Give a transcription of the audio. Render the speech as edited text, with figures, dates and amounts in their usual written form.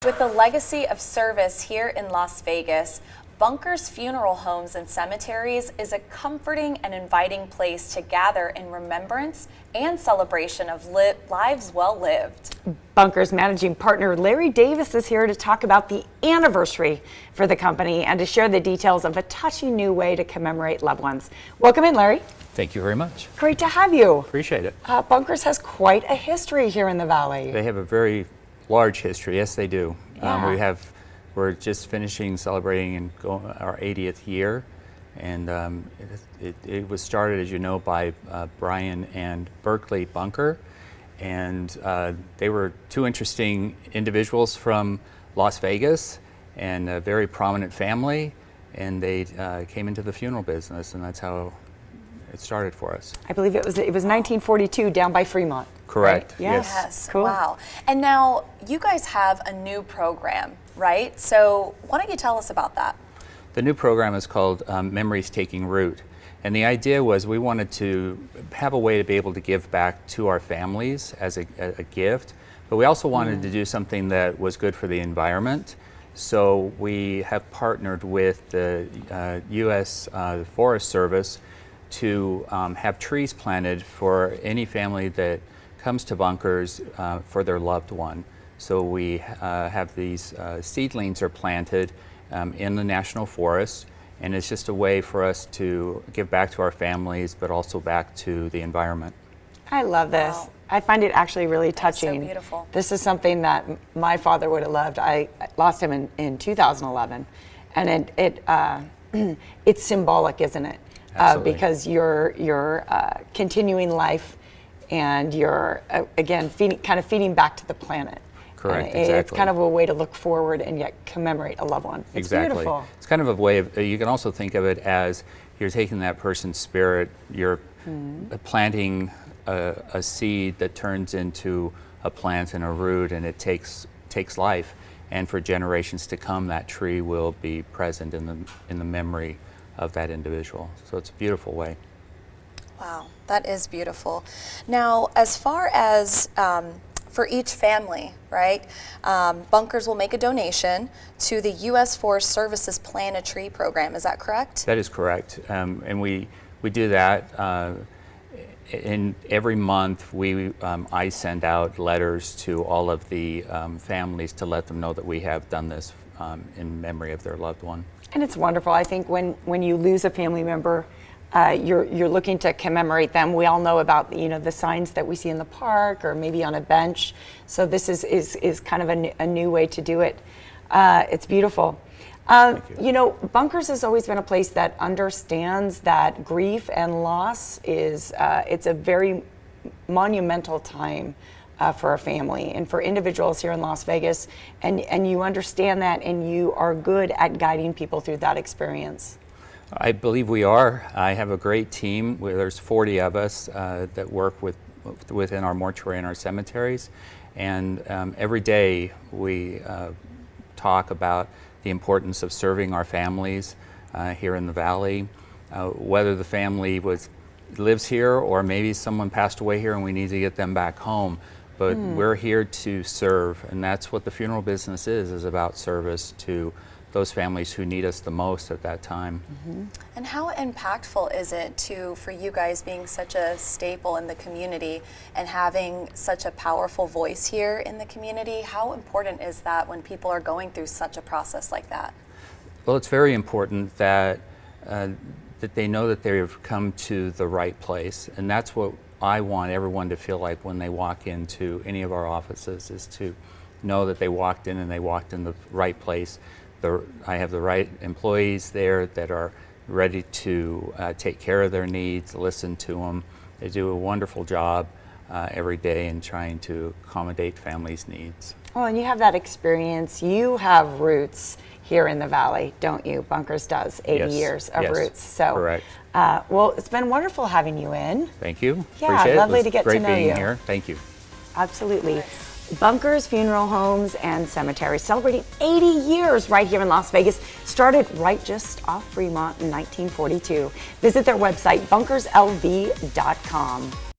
With a legacy of service here in Las Vegas, Bunkers Funeral Homes and Cemeteries is a comforting and inviting place to gather in remembrance and celebration of lives well lived. Bunkers managing partner Larry Davis is here to talk about the anniversary for the company and to share the details of a touching new way to commemorate loved ones. Welcome in, Larry. Thank you very much. Great to have you. Appreciate it. Bunkers has quite a history here in the Valley. They have a very large history. Yes, they do. Yeah. We're just finishing celebrating and our 80th year, and it was started, as you know, by Brian and Berkeley Bunker, and they were two interesting individuals from Las Vegas and a very prominent family, and they came into the funeral business, and that's how it started for us. I believe it was 1942 down by Fremont. Correct. Right? Yes. Cool. Wow. And now you guys have a new program, right? So why don't you tell us about that? The new program is called Memories Taking Root. And the idea was we wanted to have a way to be able to give back to our families as a gift, but we also wanted to do something that was good for the environment. So we have partnered with the U.S. Forest Service to have trees planted for any family that comes to Bunkers for their loved one. So we have these seedlings are planted in the National Forest, and it's just a way for us to give back to our families, but also back to the environment. I love this. Wow. I find it actually really touching. So beautiful. This is something that my father would have loved. I lost him in 2011, and it's symbolic, isn't it? Absolutely. Because you're continuing life, and you're again feeding back to the planet. Correct. It's Exactly. kind of a way to look forward and yet commemorate a loved one. It's Exactly. beautiful. It's kind of a way of, you can also think of it as you're taking that person's spirit, you're planting a seed that turns into a plant and a root, and it takes life. And for generations to come, that tree will be present in the memory of that individual. So it's a beautiful way. Wow, that is beautiful. Now, as far as for each family, right, Bunkers will make a donation to the U.S. Forest Service's Plant a Tree program. Is that correct? That is correct. And we do that. In every month, I send out letters to all of the families to let them know that we have done this in memory of their loved one. And it's wonderful. I think when you lose a family member, you're looking to commemorate them. We all know about the signs that we see in the park or maybe on a bench. So this is kind of a new way to do it. It's beautiful. Thank you. Bunkers has always been a place that understands that grief and loss is it's a very monumental time for a family and for individuals here in Las Vegas, and you understand that, and you are good at guiding people through that experience. I believe we are. I have a great team. There's 40 of us that work within our mortuary and our cemeteries, and every day we talk about the importance of serving our families here in the Valley, whether the family lives here or maybe someone passed away here and we need to get them back home. But we're here to serve, and that's what the funeral business is about service to those families who need us the most at that time. And how impactful is it for you guys being such a staple in the community and having such a powerful voice here in the community? How important is that when people are going through such a process like that? Well, it's very important that they know that they've come to the right place, and that's what I want everyone to feel like when they walk into any of our offices, is to know that they walked in and they walked in the right place. I have the right employees there that are ready to take care of their needs, listen to them. They do a wonderful job every day in trying to accommodate families' needs. Oh, and you have that experience. You have roots here in the Valley, don't you? Bunkers does 80 years of roots. So, correct. Well, it's been wonderful having you in. Thank you. Yeah, Appreciate lovely it. to get to know Great being you. here. Thank you. Absolutely. Nice. Bunkers Funeral Homes and Cemeteries celebrating 80 years right here in Las Vegas. Started right just off Fremont in 1942. Visit their website, bunkerslv.com.